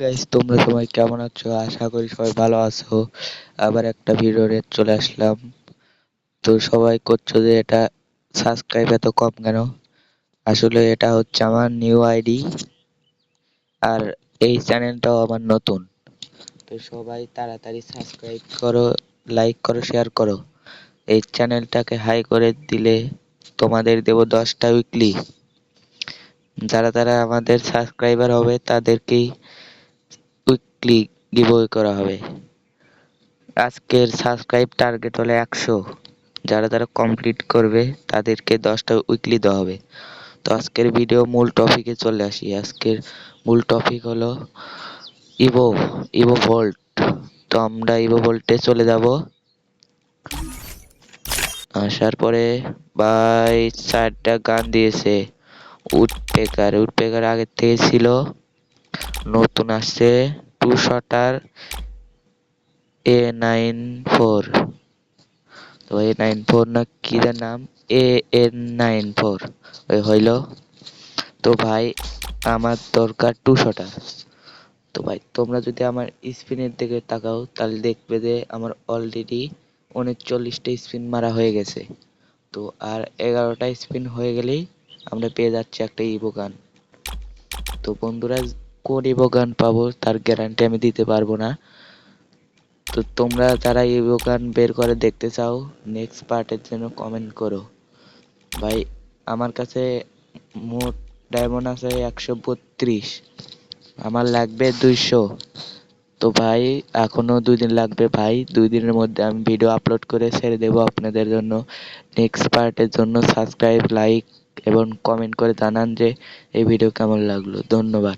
Guys, তোমরা সবাই কেমন আছো? আশা করি সবাই ভালো আছো। আবার একটা ভিডিও নিয়ে চলে আসলাম। তো সবাই করছো যে এটা সাবস্ক্রাইব এত কম কেন? আসলে এটা হচ্ছে আমার নিউ আইডি, আর এই চ্যানেলটাও আমার নতুন। তো সবাই তাড়াতাড়ি সাবস্ক্রাইব করো, লাইক করো, শেয়ার করো। এই চ্যানেলটাকে হাই করে দিলে তোমাদের দেব 10টা উইকলি। যারা যারা আমাদের সাবস্ক্রাইবার হবে তাদেরকেই উইকলি গিভওয়ে করা হবে। আজকের সাবস্ক্রাইব টার্গেট হলো 100। যারা যারা কমপ্লিট করবে তাদেরকে 10টা উইকলি দেওয়া হবে। তো আজকের ভিডিও মূল টপিকে চলে আসি। আজকের মূল টপিক হলো ইভো ইভো ভোল্ট। তো আমরা ইভো ভোল্টে চলে যাব। আসার পরে ভাই 4টা গান দিয়েছে। উডপেকার উডপেকার আগের থেকে ছিল, নতুন আসছে টু শটার A94। তো A94 না কি তার নাম, AN94 ওই হইল। তো ভাই আমার দরকার টু শটার। তো ভাই তোমরা যদি আমার স্পিনের দিকে তাকাও তাহলে দেখবে যে আমার অলরেডি 39টা স্পিন মারা হয়ে গেছে। তো আর 11টা স্পিন হয়ে গেলেই আমরা পেয়ে যাচ্ছি একটা ইভো গান। তো বন্ধুরা, কোন ইভো গান পাবো তার গ্যারান্টি আমি দিতে পারবো না। তো তোমরা যারা ইভো গান বের করে দেখতে চাও নেক্সট পার্টের জন্য কমেন্ট করো। ভাই আমার কাছে মোট ডায়মন্ড আছে 132, আমার লাগবে 200। তো ভাই এখনো 2 দিন লাগবে ভাই, 2 দিনের মধ্যে আমি ভিডিও আপলোড করে ছেড়ে দেবো আপনাদের জন্য। নেক্সট পার্টের জন্য সাবস্ক্রাইব, লাইক এবং কমেন্ট করে জানান যে এই ভিডিও কেমন লাগলো। ধন্যবাদ।